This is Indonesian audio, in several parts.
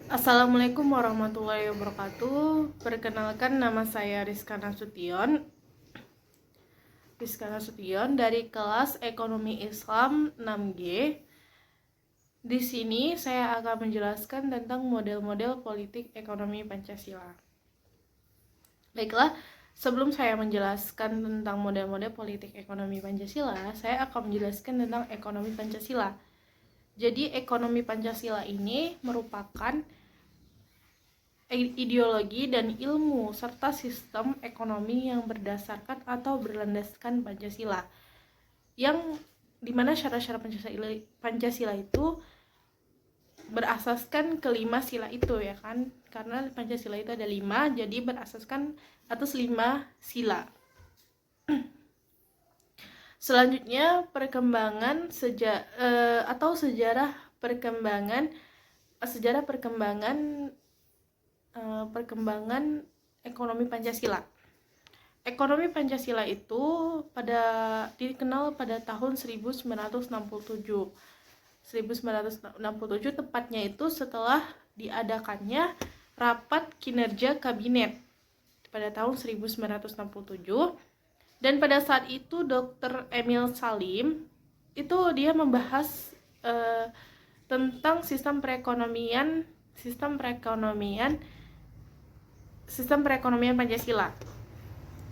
Assalamualaikum warahmatullahi wabarakatuh. Perkenalkan, nama saya Rizka Nasution dari kelas Ekonomi Islam 6G. Di sini saya akan menjelaskan tentang model-model politik ekonomi Pancasila. Baiklah, sebelum saya menjelaskan tentang model-model politik ekonomi Pancasila, saya akan menjelaskan tentang ekonomi Pancasila. Jadi, ekonomi Pancasila ini merupakan ideologi dan ilmu serta sistem ekonomi yang berdasarkan atau berlandaskan Pancasila, yang dimana syarat-syarat Pancasila itu berasaskan kelima sila itu, ya kan, karena Pancasila itu ada 5, jadi berasaskan atas 5 sila. Selanjutnya, sejarah perkembangan ekonomi Pancasila. Ekonomi Pancasila itu dikenal pada tahun 1967. 1967 tepatnya itu setelah diadakannya rapat kinerja kabinet pada tahun 1967. Dan pada saat itu Dr. Emil Salim itu dia membahas tentang sistem perekonomian Pancasila.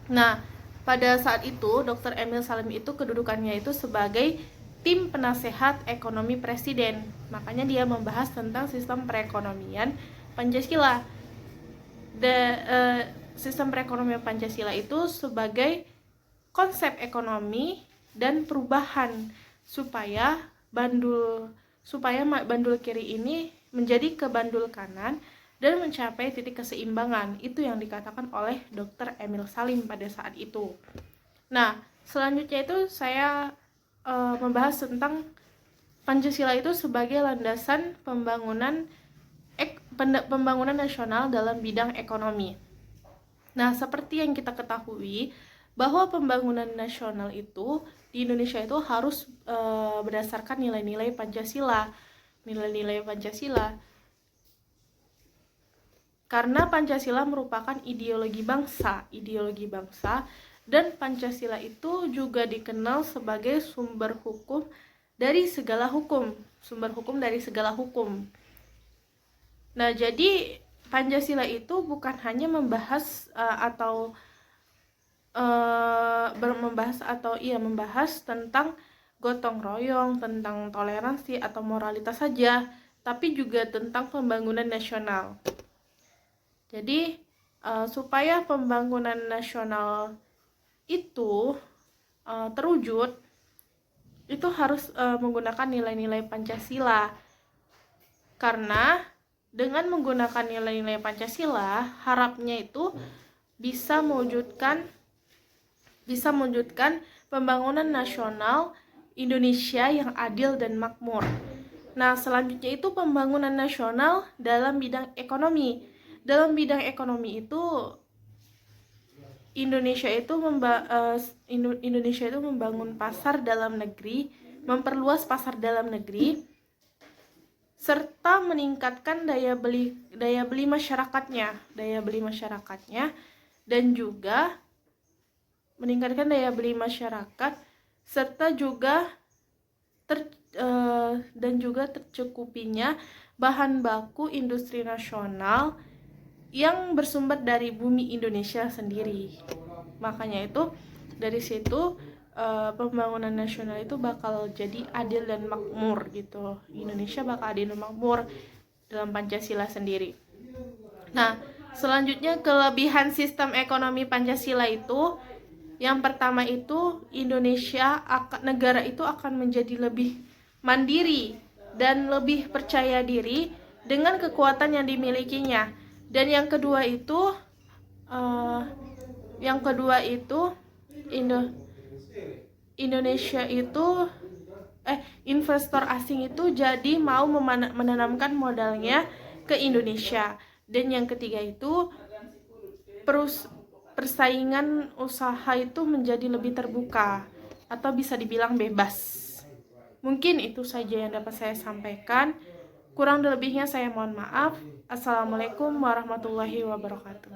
Nah, pada saat itu Dr. Emil Salim itu kedudukannya itu sebagai tim penasehat ekonomi presiden. Makanya dia membahas tentang sistem perekonomian Pancasila. Sistem perekonomian Pancasila itu sebagai konsep ekonomi dan perubahan supaya bandul kiri ini menjadi ke bandul kanan dan mencapai titik keseimbangan. Itu yang dikatakan oleh Dr. Emil Salim pada saat itu. Nah, selanjutnya itu saya membahas tentang Pancasila itu sebagai landasan pembangunan nasional dalam bidang ekonomi. Nah, seperti yang kita ketahui bahwa pembangunan nasional itu di Indonesia itu harus berdasarkan nilai-nilai Pancasila. Karena Pancasila merupakan ideologi bangsa, dan Pancasila itu juga dikenal sebagai sumber hukum dari segala hukum. Nah, jadi Pancasila itu bukan hanya membahas tentang gotong royong, tentang toleransi atau moralitas saja, tapi juga tentang pembangunan nasional. Jadi supaya pembangunan nasional itu terwujud, itu harus menggunakan nilai-nilai Pancasila. Karena dengan menggunakan nilai-nilai Pancasila, harapnya itu bisa mewujudkan pembangunan nasional Indonesia yang adil dan makmur. Nah, selanjutnya itu pembangunan nasional dalam bidang ekonomi. Dalam bidang ekonomi itu Indonesia itu membangun pasar dalam negeri, memperluas pasar dalam negeri, serta meningkatkan daya beli masyarakatnya, dan juga meningkatkan daya beli masyarakat, serta juga tercukupinya bahan baku industri nasional yang bersumber dari bumi Indonesia sendiri. Makanya itu dari situ pembangunan nasional itu bakal jadi adil dan makmur gitu. Indonesia bakal adil dan makmur dalam Pancasila sendiri. Nah, selanjutnya kelebihan sistem ekonomi Pancasila itu, yang pertama itu negara itu akan menjadi lebih mandiri dan lebih percaya diri dengan kekuatan yang dimilikinya. Dan yang kedua itu Indonesia itu investor asing itu jadi mau menanamkan modalnya ke Indonesia. Dan yang ketiga itu persaingan usaha itu menjadi lebih terbuka atau bisa dibilang bebas. Mungkin itu saja yang dapat saya sampaikan. Kurang lebihnya saya mohon maaf. Assalamualaikum warahmatullahi wabarakatuh.